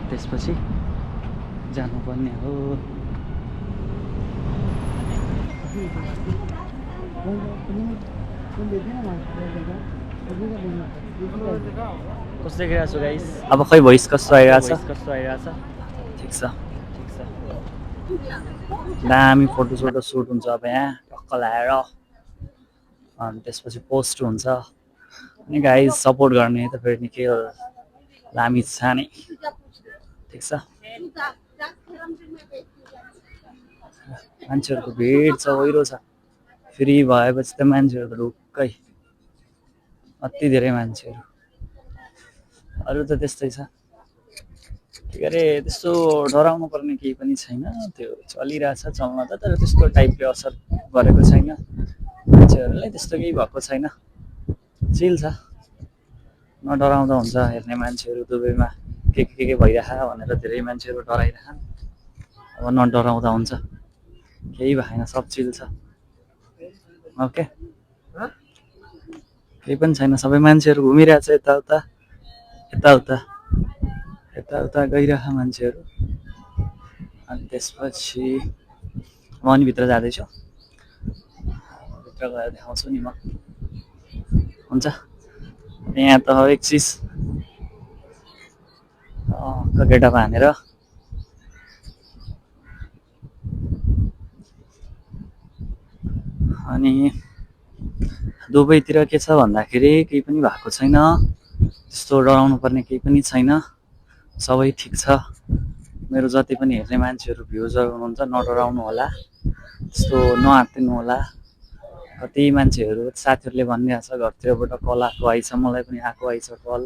त्यसपछि जानुपर्ने हो। कस्तो देखिरहेको छु गाइस? अब खै भोइस कस्तो आइरहेछ? ठिक छ दामी फोटो सोटो सुट हुन्छ अब यहाँ टक्क लाएर, अनि त्यसपछि पोस्ट हुन्छ। अनि गाइस सपोर्ट गर्ने त फेरि निकै लामी छ नि। ठिक छ, मान्छेहरूको भिड छ, ओहिरो छ। फ्री भएपछि त मान्छेहरू त ढुक्कै, अति धेरै मान्छेहरू। अरू त त्यस्तै छ, के अरे त्यस्तो डराउनु पर्ने केही पनि छैन। त्यो चलिरहेछ चल्न त, तर त्यस्तो टाइपले असर गरेको छैन मान्छेहरूलाई, त्यस्तो केही भएको छैन। चिल छ, नडराउँदा हुन्छ। हेर्ने मान्छेहरू दुबईमा के भइरह भनेर धेरै मान्छेहरू डराइरहन्। अब नडराउँदा हुन्छ, केही भएन, सब चिल छ। ओके, केही पनि छैन, सबै मान्छेहरू घुमिरहेछ यताउता गइरह मान्छेहरू। अनि त्यसपछि म अनि भित्र जाँदैछु, भित्र गएर देखाउँछु नि म। हुन्छ, यहाँ त हरेक चिज केटा हानेर अनि दुबईतिर के छ भन्दाखेरि केही पनि भएको छैन, त्यस्तो डराउनु पर्ने केही पनि छैन, सबै ठिक छ। मेरो जति पनि हेर्ने मान्छेहरू भ्युजहरू हुनुहुन्छ नडराउनु होला, त्यस्तो नआत्तिनु होला। कति मान्छेहरू साथीहरूले भनिरहेछ घरतिरबाट कल आएको आइछ, मलाई पनि आएको आइछ कल,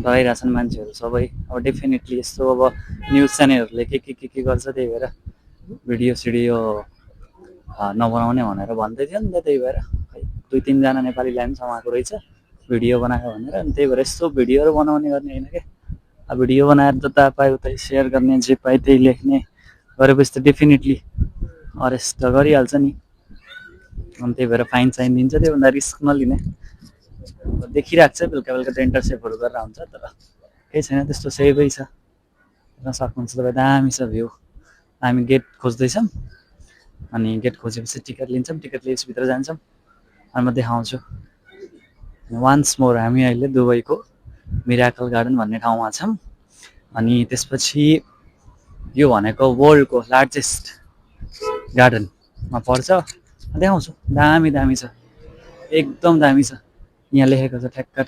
डराइरहेछन् मान्छेहरू सबै। अब डेफिनेटली यस्तो अब न्युज च्यानलहरूले के गर्छ, त्यही भएर भिडियो सिडियो नबनाउने भनेर भन्दै थियो नि त। त्यही भएर खै 2-3 जना नेपालीलाई पनि समाएको रहेछ भिडियो बनायो भनेर। अनि त्यही भएर यस्तो भिडियोहरू बनाउने गर्ने होइन क्या। अब भिडियो बनाएर जता पायो उतै सेयर गर्ने, जे पायो त्यही लेख्ने गरेपछि त डेफिनेटली अरेस्ट त गरिहाल्छ नि। अनि त्यही भएर फाइन साइन दिन्छ, त्योभन्दा रिस्क नलिने। देखिरहेको छ बेलुका बेलुका त इन्टरसेप्टहरू गरेर हुन्छ, तर केही छैन, त्यस्तो सेफै छ। हेर्न सक्नुहुन्छ तपाईँ, दामी छ भ्यू। हामी गेट खोज्दैछौँ, अनि गेट खोजेपछि टिकट लिन्छौँ, टिकट लिएपछि भित्र जान्छौँ। अनि म देखाउँछु वान्स मोर। हामी अहिले दुबईको मिराकल गार्डन भन्ने ठाउँमा छौँ। अनि त्यसपछि यो भनेको वर्ल्डको लार्जेस्ट गार्डनमा पर्छ। देखाउँछु, दामी दामी छ, एकदम दामी छ। यहाँ लेखेको छ ठ्याक्कै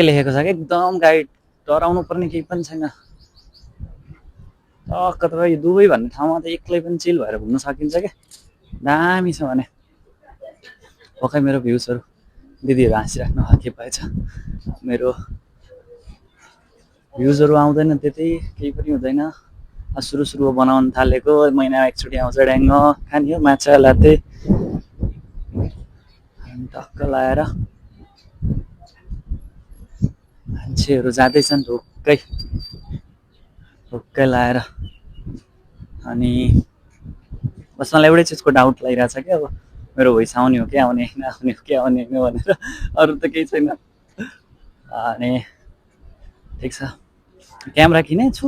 लेखेको छ कि एकदम गाइड, डराउनु पर्ने केही पनि छैन। टक्क तपाईँ दुबई भन्ने ठाउँमा त एक्लै पनि चिल भएर घुम्न सकिन्छ क्या, दामी छ भने। पक्कै मेरो भ्युजहरू दिदीहरू हाँसिराख्नु के भएछ, मेरो भ्युजहरू आउँदैन त्यति, केही पनि हुँदैन। सुरु बनाउन थालेको, महिनामा एकचोटि आउँछ ड्याङ्ग खाने हो माछा लाते टक्क लाएर। मान्छेहरू जाँदैछन् ढुक्कै लाएर। अनि बस मलाई एउटै चिजको डाउट लागिरहेछ क्या, अब मेरो भोइस आउने हो कि आउने होइन भनेर, अरू त केही छैन। अनि ठिक छ, क्यामेरा किनेछु,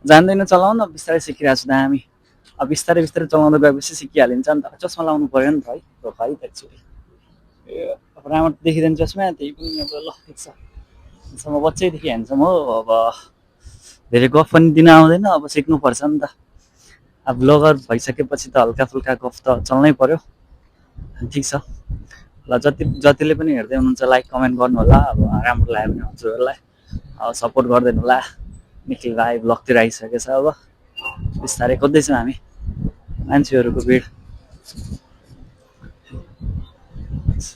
जान्दैन चलाउन, बिस्तारै सिकिरहेको छु। दामी, अब बिस्तारै चलाउँदै गएपछि सिकिहालिन्छ नि त। चस्मा लाउनु पऱ्यो नि त है, खै त एकचोटि अब राम्रो देखिँदैन चस्मा, त्यही पनि अब ल ठिक छ। म बच्चैदेखि ह्यान्डसम हो, अब धेरै गफ पनि दिन आउँदैन, अब सिक्नुपर्छ नि त। अब ब्लगर भइसकेपछि त हल्का फुल्का गफ त चल्नै पर्यो। ठिक छ ल, जतिले पनि हेर्दै हुनुहुन्छ लाइक कमेन्ट गर्नु होला। अब राम्रो लाग्यो भने हजुरहरूलाई अब सपोर्ट गरिदिनु होला। निखिल भाइ ब्लगतिर आइसकेछ, अब बिस्तारै खोज्दैछौँ हामी। मान्छेहरूको भिड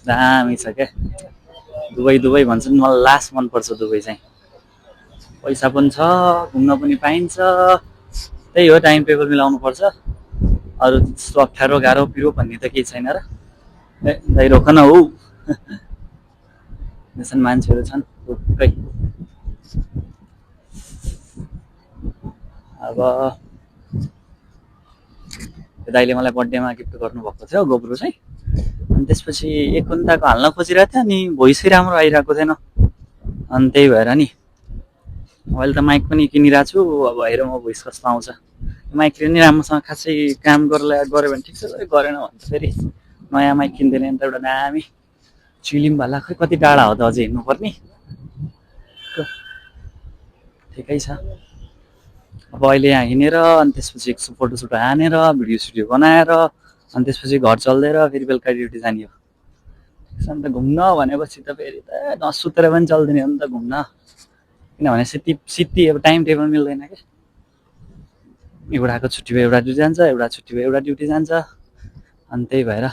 दामी छ क्या। दुबई भन्छन्, मलाई लास्ट मनपर्छ दुबई चाहिँ। पैसा पनि छ, घुम्न पनि पाइन्छ, त्यही हो टाइम टेबल मिलाउनु पर्छ। अरू त्यस्तो अप्ठ्यारो गाह्रो पिरो भन्ने त केही छैन र। दाइ रोक न हौ, मान्छेहरू छन् ढुक्कै। अब दाइले मलाई बर्थडेमा गिफ्ट गर्नुभएको थियो गोब्रो चाहिँ। अनि त्यसपछि एक घन्टाको हाल्न खोजिरहेको थियो, अनि भोइसै राम्रो आइरहेको थिएन। अनि त्यही भएर नि अहिले त माइक पनि किनिरहेको छु अब हेरौँ अब भोइस कस्तो आउँछ माइकले नि राम्रोसँग खासै काम गऱ्यो भने ठिक छ गरेन भने त फेरि नयाँ माइक किनिदिने अन्त एउटा दामी चिलिम भला खै कति टाढा हो त अझै हिँड्नुपर्ने ठिकै छ अब अहिले यहाँ हिँडेर अनि त्यसपछि एक फोटोसोटो हानेर भिडियो सिडियो बनाएर अनि त्यसपछि घर चल्दै फेरि बेलुका ड्युटी जाने हो अन्त घुम्न भनेपछि त फेरि त नसुतेर पनि चल्दैन हो नि त घुम्न किनभने सिटी अब टाइम टेबल मिल्दैन क्या एउटाको छुट्टी भयो एउटा ड्युटी जान्छ एउटा छुट्टी भयो एउटा ड्युटी जान्छ अनि त्यही भएर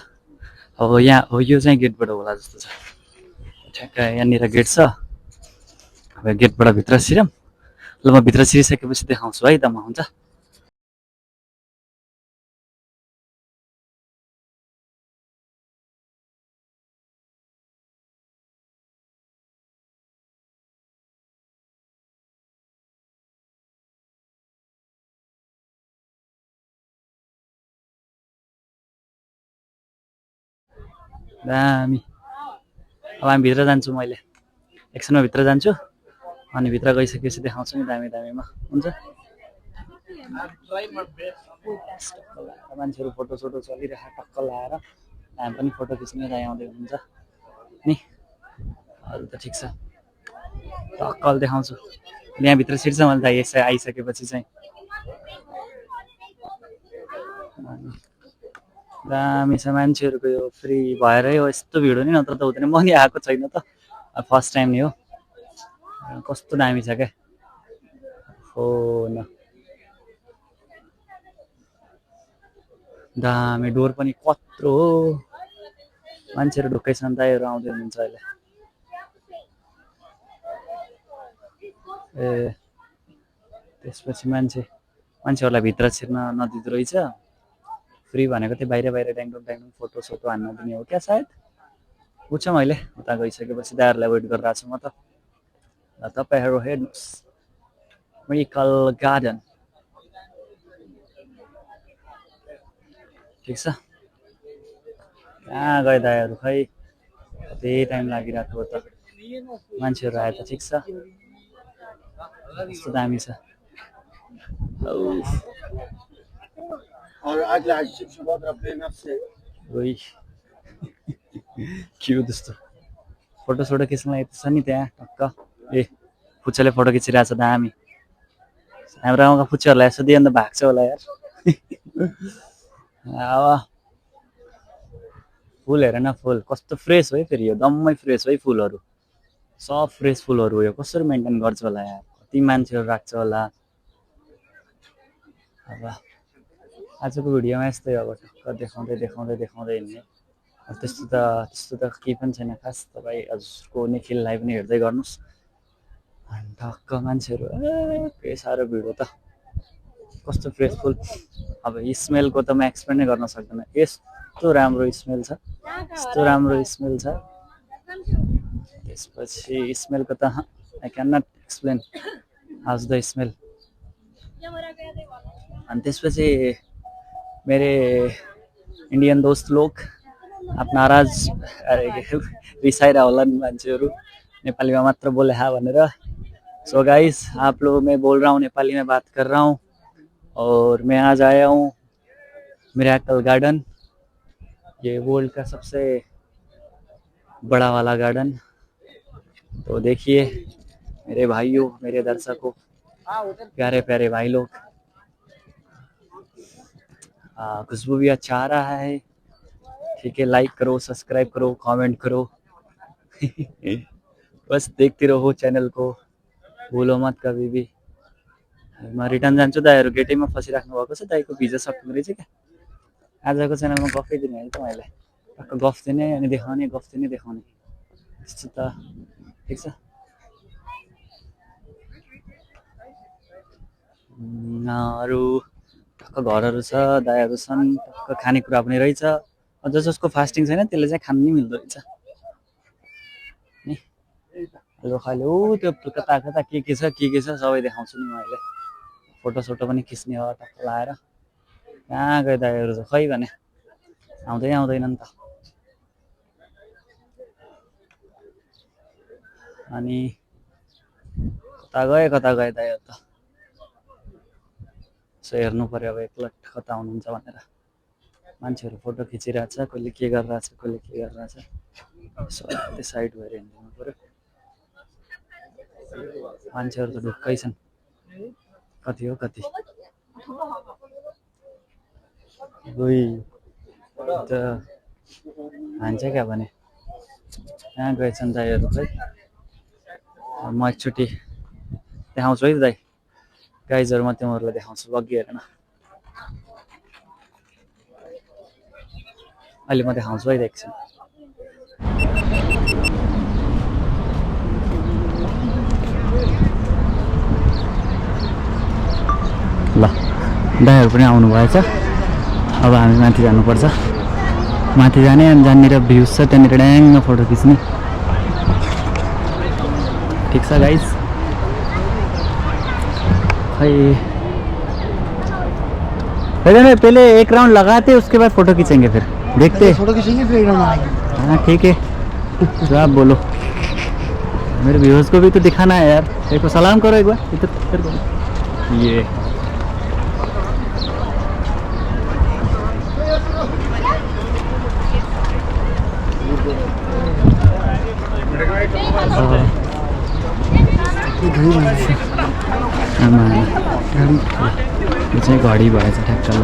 अब यहाँ हो यो चाहिँ गेटबाट होला जस्तो छ ठ्याक्क यहाँनिर गेट छ अब गेटबाट भित्र छिरौँ ल म भित्र छिरिसकेपछि देखाउँछु है त म हुन्छ दामी अब हामी भित्र जान्छु मैले एकछिनमा भित्र जान्छु अनि भित्र गइसकेपछि देखाउँछु नि दामी दामीमा हुन्छ मान्छेहरू फोटोसोटो चलिरहेको टक्क लाएर हामी पनि फोटो खिच्ने दाइ आउँदै हुन्छ नि अरू त ठिक छ टक्कल देखाउँछु यहाँभित्र छिर्छ मैले दाइ यसै आइसकेपछि चाहिँ दामी छ मान्छेहरूको यो फ्री भएरै हो यस्तो भिड हो नि नत्र त हुँदैन म नि आएको छैन त फर्स्ट टाइम नि हो कस्तो दामी छ क्या हो न दामी डोर पनि कत्रो हो मान्छेहरू ढुक्कै छन् दाइहरू आउँदै हुनुहुन्छ अहिले ए त्यसपछि मान्छेहरूलाई भित्र छिर्न नदिँदो रहेछ फ्री भनेको त्यो बाहिर बाहिर ड्याङडुङ ड्याङडुङ फोटो सोटो हान्न दिने हो क्या सायद बुझ्छ मैले उता गइसकेपछि दाइहरूलाई वेट गरिरहेको छु म त तपाईँहरू हेर्नुहोस् मिरिकल गार्डन ठिक छ कहाँ गए दाइहरू खै कति टाइम लागिरहेको त मान्छेहरू आए त ठिक छ कस्तो दामी छ के हो त्यस्तो फोटो सोटो खिच्नलाई छ नि त्यहाँ टक्क ए फुच्चाले फोटो खिचिरहेको छ दामी हाम्रो गाउँका फुच्चाहरूलाई यसो दियो भने त भाग्छ होला यार अब फुल हेर न फुल कस्तो फ्रेस हो है फेरि यो दम्मै फ्रेस है फुलहरू सब फ्रेस फुलहरू हो यो कसरी मेन्टेन गर्छ होला यार कति मान्छेहरू राख्छ होला अब आजको भिडियोमा यस्तै अब टक्क देखाउँदै देखाउँदै देखाउँदै हिँड्ने त्यस्तो त केही पनि छैन खास तपाईँ हजुरको निखिललाई पनि हेर्दै गर्नुहोस् टक्क मान्छेहरू के साह्रो भिड हो त कस्तो फ्रेस फुल अब स्मेलको त म एक्सप्लेन नै गर्न सक्दैन यस्तो राम्रो स्मेल छ यस्तो राम्रो स्मेल छ त्यसपछि स्मेलको त I can not explain how's the smell अनि त्यसपछि मेरे इंडियन दोस्त लोग आप नाराज अरे रिसाइरह होला नि मान्छेहरू नेपालीमा मात्र बोले हा भनेर सो गाइस आप लोग मैं बोल रहा हूँ नेपाली में बात कर रहा हूँ और मैं आज आया हूँ मिरेकल गार्डन ये वर्ल्ड का सबसे बड़ा वाला गार्डन तो देखिए मेरे भाइयों मेरे दर्शकों प्यारे प्यारे भाई लोग खुशबू भी अच्छा आ रहा है ठीक है लाइक करो सब्सक्राइब करो कमेंट करो बस देखते रहो चैनल को भूलो मत कभी भी म रिटर्न जान्छु दाइहरू गेटैमा फसिराख्नु भएको छ दाइको भिजा सक्नु रहेछ क्या आजको च्यानलमा गफै दिने है त मैले टक्क गफ दिने अनि देखाउने गफ दिने देखाउने त्यस्तो त ठिक छ अरू टक्क घरहरू छ दाइहरू छन् टक्क खानेकुरा पनि रहेछ जसको फास्टिङ छैन त्यसले चाहिँ खानु नि मिल्दो रहेछ नि अहिले खैले त्यो कता कता के छ सबै देखाउँछु नि म अहिले फोटो सोटो पनि खिच्ने हो टक्क लाएर कहाँ गए दाइहरू त खै भने आउँदै आउँदैनन् त अनि कता गए दाइ त सो हेर्नु पर्यो अब एकलट कता हुनुहुन्छ भनेर मान्छेहरू फोटो खिचिरहेछ कहिले के गरिरहेछ कहिले के गरिरहेछ सो त्यो साइड भएर हिँड्नु पर्यो मान्छेहरू त ढुक्कै छन् कति हो कति त हान्छ क्या भने यहाँ गएछन् दाइहरू खै म एकचोटि देखाउँछु है दाइ गाइजहरू म तिमीहरूलाई देखाउँछु अघि हेरेन अहिले म देखाउँछु है एकछिन ल दाइहरू पनि आउनु भएछ अब हामी माथि जानुपर्छ माथि जाने अनि जहाँनिर भ्युज छ त्यहाँनिर ड्याङ्ग फोटो खिच्ने ठिक छ गाइज खै पहले एक राउंड लगाते उसके बाद फोटो खींचेंगे फिर देखते फोटो खींचेंगे फिर एक राउंड लगाएंगे हाँ ठीक है जो आप बोलो मेरे व्यूअर्स को भी तो दिखाना है यार एक को सलाम करो एक बार इधर ये यो चाहिँ घडी भएछ ठ्याक्क ल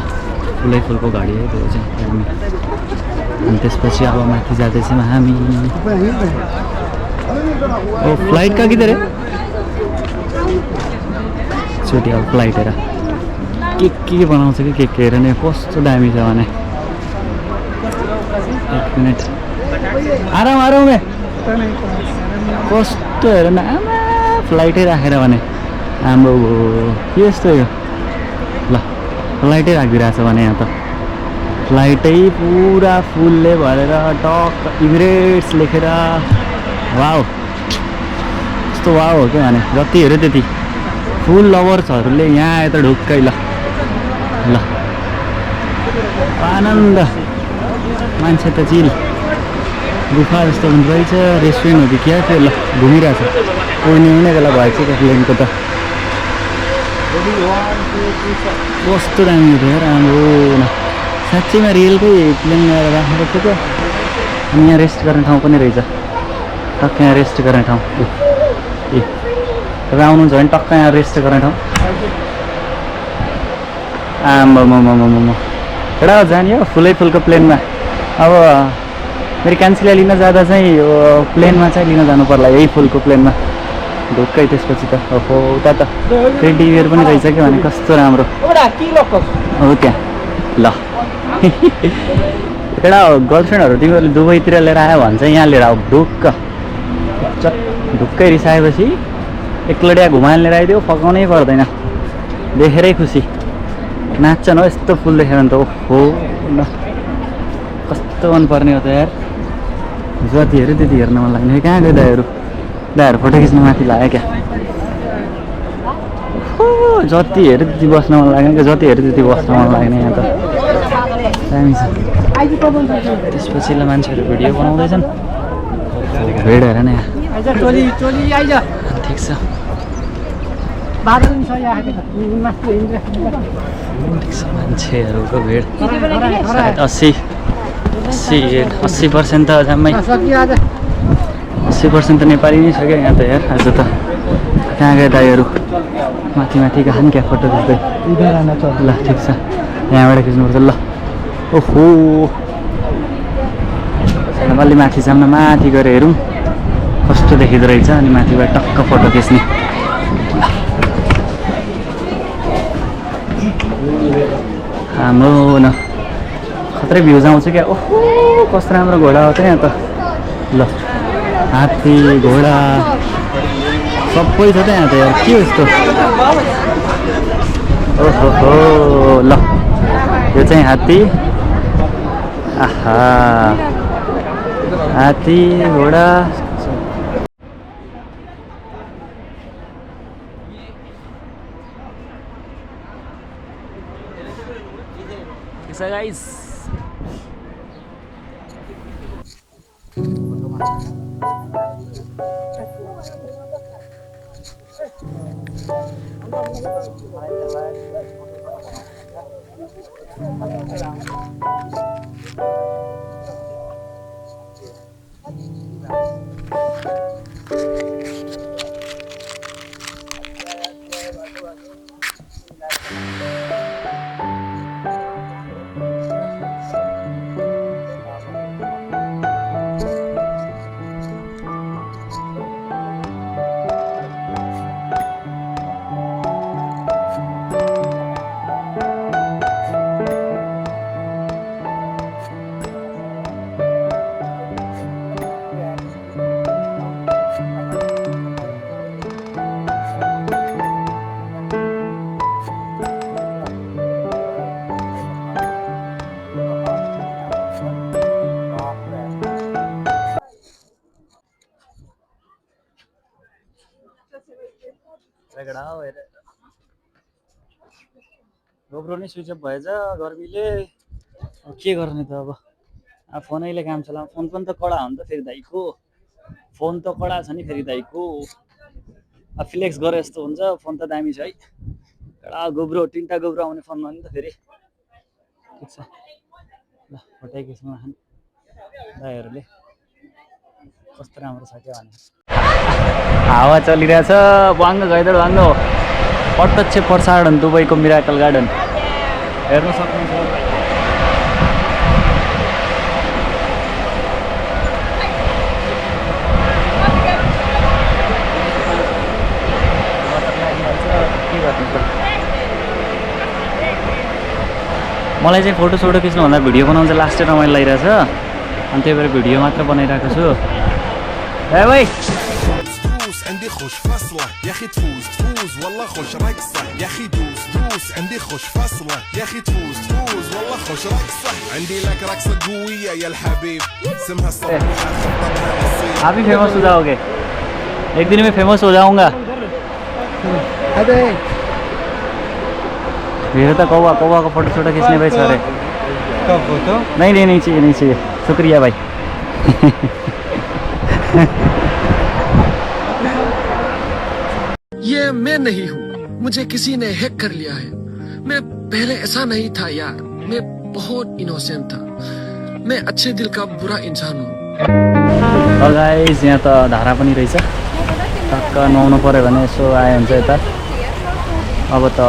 फुलै फुलको घडी है त्यो चाहिँ अनि त्यसपछि अब माथि जाँदैछौँ हामी ओ फ्लाइट कहाँ किधर है चोटि अब फ्लाइट हेर के बनाउँछ कि के हेर नि कस्तो दामी छ भने एक मिनट आराम आराम कस्तो हेर न आमा फ्लाइटै राखेर भने हाम्रो के यस्तो यो ल फ्लाइटै राखिदिरहेछ भने यहाँ त फ्लाइटै पुरा फुलले भरेर टक इमिरेट्स लेखेर वाउ यस्तो वाउ हो क्या भने जति हेऱ्यो त्यति फुल लभर्सहरूले यहाँ आयो त ढुक्कै ल ल आनन्द मान्छे त चिल गुफा जस्तो पनि रहेछ रेस्टुरेन्ट हो कि क्या थियो ल घुमिरहेछ उड्ने बेला भएछ क्या प्लेनको त कस्तो दामी थियो राम्रो न साँच्चैमा रियलकै प्लेन ल्याएर राखेको थियो क्या अनि यहाँ रेस्ट गर्ने ठाउँ पनि रहेछ टक्क यहाँ रेस्ट गर्ने ठाउँ ए तपाईँ आउनुहुन्छ भने टक्क यहाँ रेस्ट गर्ने ठाउँ आम्मामामामामा एउटा जाने हो फुलै फुलको प्लेनमा अब मेरो कान्छीलाई लिन जाँदा चाहिँ यो प्लेनमा चाहिँ लिन जानु पर्ला यही फुलको प्लेनमा ढुक्कै त्यसपछि त हो उता त टेडी बियर पनि रहेछ कि भने कस्तो राम्रो हो त्यहाँ ल एउटा गर्लफ्रेन्डहरू तिमीहरूले दुबईतिर लिएर आयो भने चाहिँ यहाँ लिएर आऊ ढुक्कै रिसाएपछि एक्लडिया घुमाएर लिएर आइदियो फकाउनै पर्दैन देखेरै खुसी नाच्छन् हो यस्तो फुल देखेर त ओहो न कस्तो मनपर्ने हो त यार जति हेऱ्यो त्यति हेर्न मन लाग्ने कहाँ गयो दाइहरू फोटो खिच्नु माथि लाग्यो क्या जति हेऱ्यो त्यति बस्न मन लाग्ने क्या जति हेऱ्यो त्यति बस्न मन लाग्ने यहाँ त दामी छ त्यसपछि ल मान्छेहरू भिडियो बनाउँदैछन् भिड हेर न यहाँ ठिक छ मान्छेहरूको भिड सायद 80% त जम्मै 80% त नेपाली नै छ क्या यहाँ त यार आज त कहाँ गए दाइहरू माथि कहाँ क्या फोटो खिच्दै ल ठिक छ यहाँबाट खिच्नुपर्छ ल ओहो अलि माथि जाऊँ न माथि गएर हेरौँ कस्तो देखिँदो रहेछ अनि माथिबाट टक्क फोटो खिच्ने हाम्रो न खत्रै भ्युज आउँछ क्या ओहो कस्तो राम्रो घोडा हो त यहाँ त ल हात्ती घोडा सबै छ त यहाँ त यार के हो यस्तो ओहो ल यो चाहिँ हात्ती आहा हात्ती घोडा कैसा गाइस गोब्रो नै स्विच अफ भएछ गर्मीले। के गर्ने त अब फोनैले काम चला। फोन पनि त कडा हो नि त फेरि दाइको। फोन त कडा छ नि फेरि दाइको। फ्लेक्स गरे जस्तो हुन्छ। फोन त दामी छ है। कडा गोब्रो 3टा गोब्रो आउने फोनमा नि त फेरि। ठिक छ ल फटाइकिसमा दाइहरूले कस्तो राम्रो छ क्या भने। हावा चलिरहेछ वाङ्ग गइदर वाङ्ग हो। प्रत्यक्ष प्रसारण दुबईको मिराकल गार्डन हेर्न सक्नुहुन्छ। मलाई चाहिँ फोटो सोटो खिच्नुभन्दा भिडियो बनाउनु चाहिँ लास्ट रमाइलो लागिरहेछ। अनि त्यही भएर भिडियो मात्र बनाइरहेको छु। ए भाइ عندي خوش فصلة يا اخي تفوز تفوز والله خوش رقصة يا اخي دوس دوس عندي خوش فصلة يا اخي تفوز تفوز والله خوش رقصة عندي لك رقصة قوية يا الحبيب اسمها صبوحة خطتها نصيب। आप भी फेमस हो जाओगे एक दिन में फेमस हो जाऊंगा। मेरे तो कौवा कौवा का फोटो छोटा खींचने भाई सारे। कब फोटो? नहीं चाहिए नहीं चाहिए शुक्रिया भाई। ये मैं नहीं हूँ, मुझे किसी ने हैक कर लिया है। मैं पहले ऐसा नहीं था यार, मैं बहुत इनोसेंट था। मैं अच्छे दिल का बुरा इंसान हूँ। गाइस यहाँ त धारा पनि रहेछ। टक्क नुहाउनु पर्यो भने यसो आयो हुन्छ यता। अब त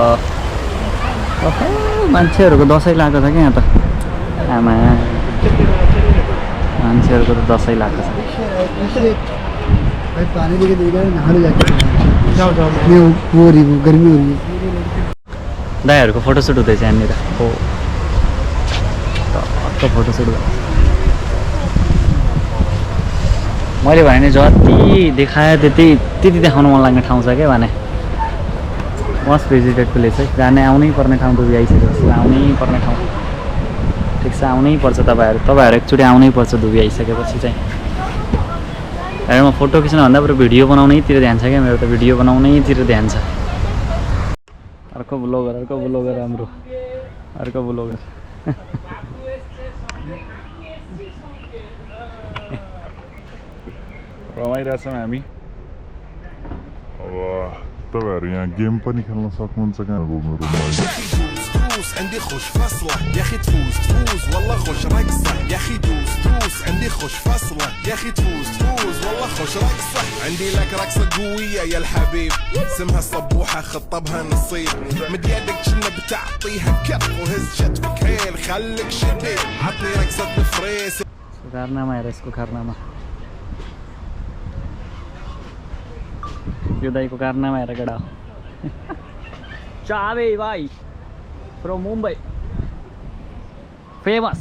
मान्छेहरूको दसैँ लागेको छ क्या यहाँ त। आमा मान्छेहरूको त दसैँ लागेको छ। पानी लेके देगा नहाने जाके जाओ ये हो रही है गर्मी हो रही है। दाइहरूको फोटोसुट हुँदैछ यहाँनिर। हो टक्क फोटोसुट मैले भने जति देखाएँ त्यति देखाउनु मन लाग्ने ठाउँ छ क्या भने। मस्ट भिजिटेड प्लेस है। जाने आउनै पर्ने ठाउँ दुबई आइसकेपछि आउनै पर्ने ठाउँ। ठिक छ आउनै पर्छ तपाईँहरू एकचोटि आउनै पर्छ दुबई आइसकेपछि चाहिँ। म फोटो खिच्नुभन्दा बरु भिडियो बनाउनैतिर ध्यान छ क्या मेरो त। भिडियो बनाउनैतिर ध्यान छ। अर्को ब्लगर हाम्रो अर्को ब्लगर। रमाइरहेछौँ हामी। अब तपाईँहरू यहाँ गेम पनि खेल्न सक्नुहुन्छ कहाँ घुम्नु عندي خوش فصلة يا اخي تفوز تفوز والله خوش رقصة يا اخي دوس دوس عندي خوش فصلة يا اخي تفوز تفوز والله خوش رقصة عندي لك رقصة قوية يا الحبيب اسمها صبوحة خطبها نصيب مد يدك كنا بتعطيها كف وهز شتفك هيل خليك شديد عطني رقصة الفريس. कारनामा हेर यसको कारनामा। यो दाइको कारनामा हेर केटा। चाबे भाइ from Mumbai, famous.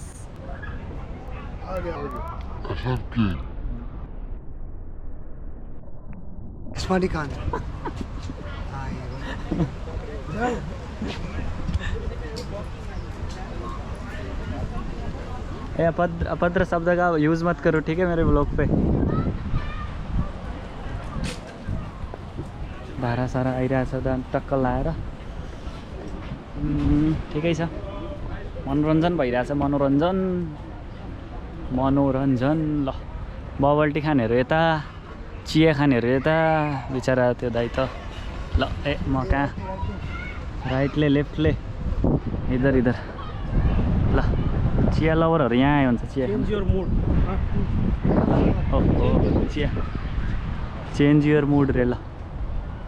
स्मार्टी खान अभद्र शब्द का यूज मत करो ठीक है मेरे ब्लॉग पे। धारा सारा आइरहेछ टक्क लाएर। ठिकै छ मनोरञ्जन भइरहेछ। मनोरञ्जन ल बबल टी खानेहरू यता चिया खानेहरू यता। बिचरा त्यो दाइ त ल ए म कहाँ राइटले लेफ्टले इधर इधर ल चिया लभरहरू यहाँ आयो हुन्छ चिया चिया चेन्ज युर मुड रे ल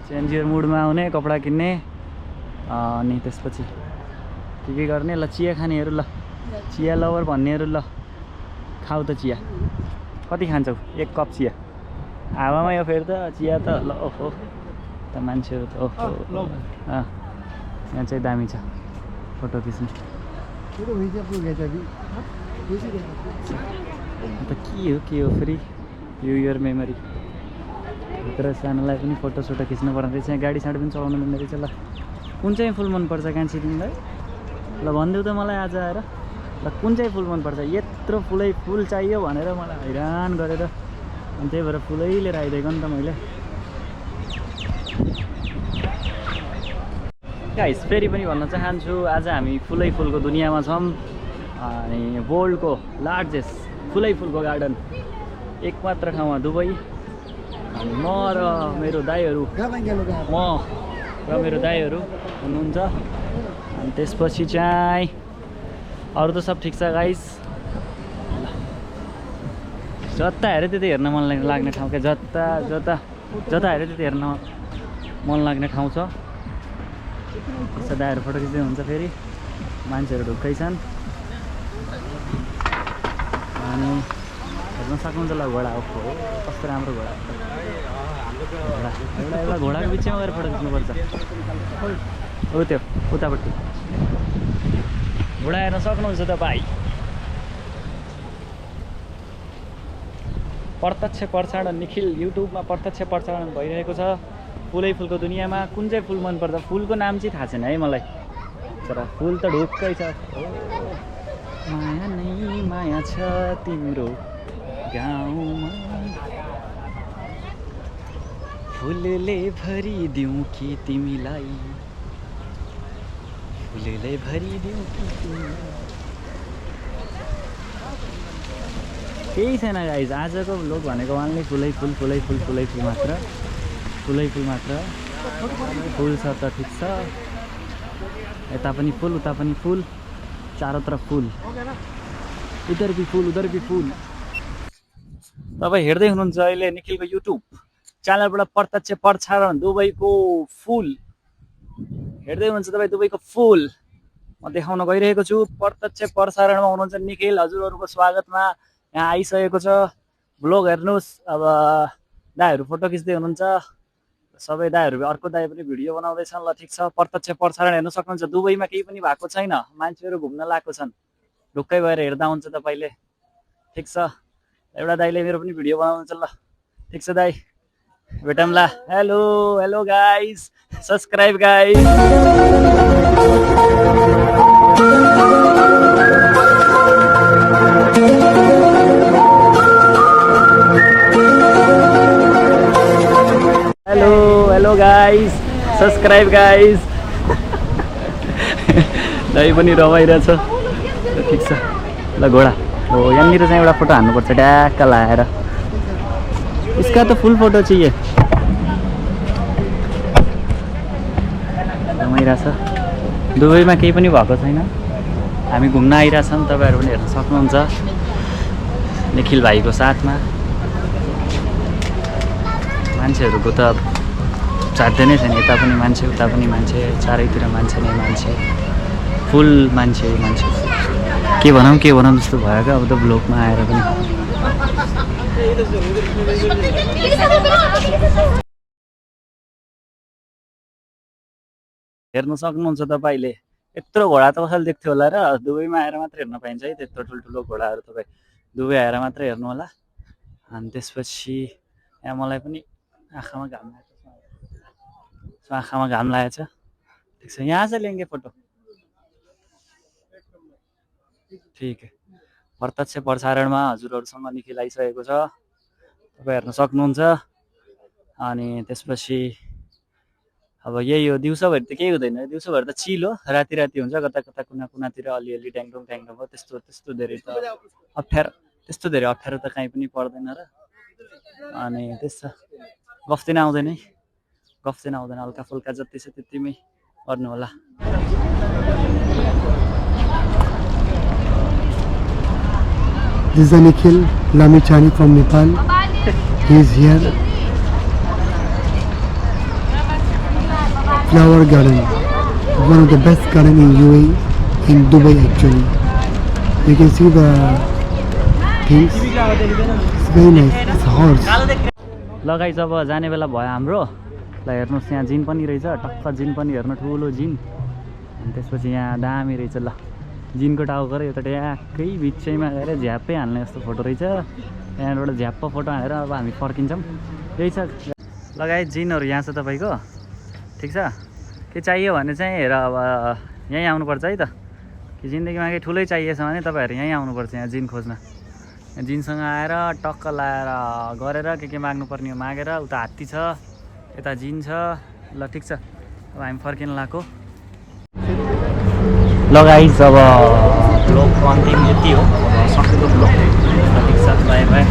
चेन्ज युर मुडमा आउने कपडा किन्ने अनि त्यसपछि के गर्ने ल चिया खानेहरू ल चिया लभर भन्नेहरू ल खाऊ त चिया कति खान्छौ एक कप चिया हावामा यो फेरि त चिया त ल ओहो त मान्छेहरू त ओहो यहाँ चाहिँ दामी छ फोटो खिच्ने अन्त के हो फेरि यो इयर मेमोरी भित्र सानोलाई पनि फोटोसोटो खिच्नु पर्ने रहेछ यहाँ गाडी साडी पनि चलाउनु मिल्ने रहेछ ल कुन चाहिँ फुल मनपर्छ कान्छी तिमीलाई ल भनिदेऊ त मलाई आज आएर ल कुन चाहिँ फुल मनपर्छ यत्रो फुल चाहियो भनेर मलाई हैरान गरेर अनि त्यही भएर फुलै लिएर आइदिएको नि त मैले गाइस फेरि पनि भन्न चाहन्छु आज हामी फुलको दुनियाँमा छौँ अनि वर्ल्डको लार्जेस्ट फुलको गार्डन एकमात्र ठाउँमा दुबई अनि म र मेरो दाइहरू हुनुहुन्छ अनि त्यसपछि चाहिँ अरू त सब ठिक छ गाइस जता हेऱ्यो त्यति हेर्न मन लाग्ने ठाउँ क्या जता हेऱ्यो त्यति हेर्न मन लाग्ने ठाउँ छ त्यसो दाइहरू फोटो खिच्दै हुन्छ फेरि मान्छेहरू ढुक्कै छन् अनि हेर्न सक्नुहुन्छ ल घोडा ओहो कस्तो राम्रो घोडा एउटा घोडाको बिचमा गएर फोटो खिच्नुपर्छ हो त्यो उतापट्टि घोडा हेर्न सक्नुहुन्छ तपाईँ प्रत्यक्ष प्रसारण निखिल युट्युबमा प्रत्यक्ष प्रसारण भइरहेको छ फुलको दुनियाँमा कुन चाहिँ फुल मनपर्छ फुलको नाम चाहिँ थाहा छैन है मलाई तर फुल त ढुक्कै छ माया नै माया छ तिम्रो गाउँमा फुलले भरिदिउँ कि तिमीलाई फुलले भरिदिउँ कि तिमीलाई केही छैन गाइज आजको लोक भनेको वानली फुलै फुल मात्र फुल छ त ठिक छ यता पनि फुल उता पनि फुल चारैतर्फ फुल इधर भी फुल उधर भी फुल तपाईँ हेर्दै हुनुहुन्छ अहिले निखिलको युट्युब च्यानलबाट प्रत्यक्ष प्रसारण दुबईको फुल हेर्दै हुनुहुन्छ तपाईँ दुबईको फुल म देखाउन गइरहेको छु प्रत्यक्ष प्रसारणमा हुनुहुन्छ निखिल हजुरहरूको स्वागतमा यहाँ आइसकेको छ ब्लग हेर्नुहोस् अब दाइहरू फोटो खिच्दै हुनुहुन्छ सबै दाइहरू अर्को दाइ पनि भिडियो बनाउँदैछन् ल ठिक छ प्रत्यक्ष प्रसारण हेर्न सक्नुहुन्छ दुबईमा केही पनि भएको छैन मान्छेहरू घुम्न लागेको छन् ढुक्कै भएर हेर्दा हुन्छ तपाईँले ठिक छ एउटा दाइले मेरो पनि भिडियो बनाउनुहुन्छ ल ठिक छ दाइ भेटौँ ल hello guys subscribe guys hello guys subscribe guys दाइ पनि रमाइरहेछ ठिक छ ल घोडा हो यहाँनिर चाहिँ एउटा फोटो हान्नुपर्छ ड्याक्क लाएर इसका तो फुल फोटो चाहिए रमाइरहेछ दुबईमा केही पनि भएको छैन हामी घुम्न आइरहेछौँ तपाईँहरू पनि हेर्न सक्नुहुन्छ निखिल भाइको साथमा मान्छेहरूको त साध्य नै छैन यता पनि मान्छे उता पनि मान्छे चारैतिर मान्छे नै मान्छे फुल मान्छे के भनौँ जस्तो भयो क्या अब त ब्लगमा आएर पनि हेर्न सक्नुहुन्छ तपाईँले यत्रो घोडा त कसैले देख्थ्यो होला र दुबईमा आएर मात्र हेर्न पाइन्छ है त्यत्रो ठुल्ठुलो घोडाहरू तपाईँ दुबई आएर मात्र हेर्नु होला अनि त्यसपछि यहाँ मलाई पनि आँखामा घाम लागेको छ ठिक छ यहाँ चाहिँ लेंगे फोटो ठिक है प्रत्यक्ष प्रसारणमा हजुरहरूसँग निखिल आइसकेको छ तपाईँ हेर्न सक्नुहुन्छ अनि त्यसपछि अब यही हो दिउँसोभरि त केही हुँदैन दिउँसोभरि त चिल हो राति हुन्छ कता कुनातिर अलिअलि ट्याङटुङ हो त्यस्तो धेरै त अप्ठ्यारो त कहीँ पनि पर्दैन र अनि त्यस्तो गफ दिन आउँदैन है गफ चाहिँ आउँदैन, हल्का फुल्का जति छ त्यतिमै गर्नु होला। This is Nikhil Lamichani from Nepal. He is here. Flower garden, one of the best garden in UAE, in Dubai actually. You can see the things. It's very nice. It's horse. ल guys अब जाने बेला भयो हाम्रो। ल हेर्नुहोस् यहाँ जिन पनि रहेछ, टक्क जिन पनि हेर्नु, ठुलो जिन। अनि त्यसपछि यहाँ दामी रहेछ। ल जिनको टाउको र यो त ट्याक्कै बिचैमा गएर झ्याप्पै हाल्ने जस्तो फोटो रहेछ। यहाँबाट झ्याप्प फोटो हालेर अब हामी फर्किन्छौँ। यही छ। ल गाइस जिनहरू यहाँ छ तपाईँको, ठिक छ। के चाहियो भने चाहिँ हेर अब यहीँ आउनुपर्छ है त। कि जिन्दगीमा केही ठुलै चाहिएछ भने तपाईँहरू यहीँ आउनुपर्छ, यहाँ जिन खोज्न। जिनसँग आएर टक्क लाएर गरेर के माग्नुपर्ने हो मागेर, उता हात्ती छ, यता जिन छ। ल ठिक छ, अब हामी फर्किन लाग्यो। ल गाइस अब ब्लगको अन्तिम यति हो, अब सकेको ब्लग। ठिक छ, बाई बाई।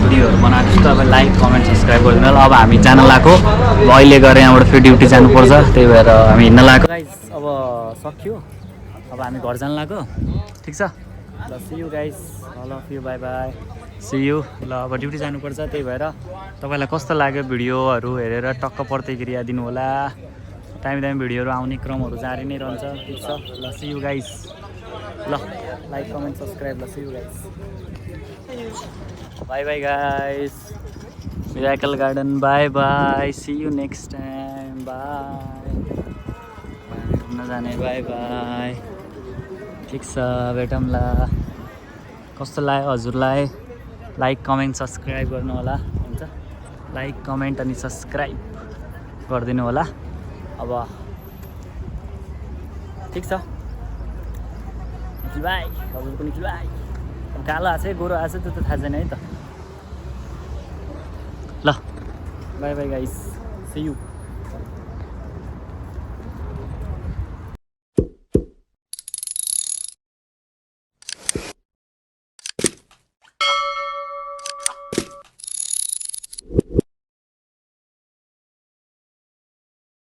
भिडियोहरू बनाएको छु, तपाईँ लाइक कमेन्ट सब्सक्राइब गरिदिनु होला। अब हामी जान लाग्यो, अब अहिले गएर यहाँबाट फेरि ड्युटी जानुपर्छ, त्यही भएर हामी हिँड्न लाग्यो। गाइस अब सक्यो, अब हामी घर जान लाग्यो। ठिक छ, ल see you guys, all of you, bye bye, see you. ल अब ड्युटी जानुपर्छ, त्यही भएर तपाईँलाई कस्तो लाग्यो भिडियोहरू हेरेर टक्क प्रतिक्रिया दिनु होला। टाइम टाइम भिडियोहरू आउने क्रमहरू जारी नै रहन्छ। ठिक छ, ल सी यू गाइस। ल लाइक कमेन्ट सब्सक्राइब, ल see you guys, bye bye guys. Miracle garden, bye bye, see you next time, bye. घुम्न जाने, बाई बाई। ठिक छ, भेटौँला। कस्तो लाग्यो हजुरलाई? लाइक कमेन्ट सब्सक्राइब गर्नु होला, हुन्छ। लाइक कमेन्ट अनि सब्सक्राइब गरिदिनु होला। अब ठिक छ, निखिल भाइ, हजुरको निखिल भाइ। अब कालो आएको छ गोरो आएको छ त्यो त थाहा छैन है त। ल bye bye guys, see you.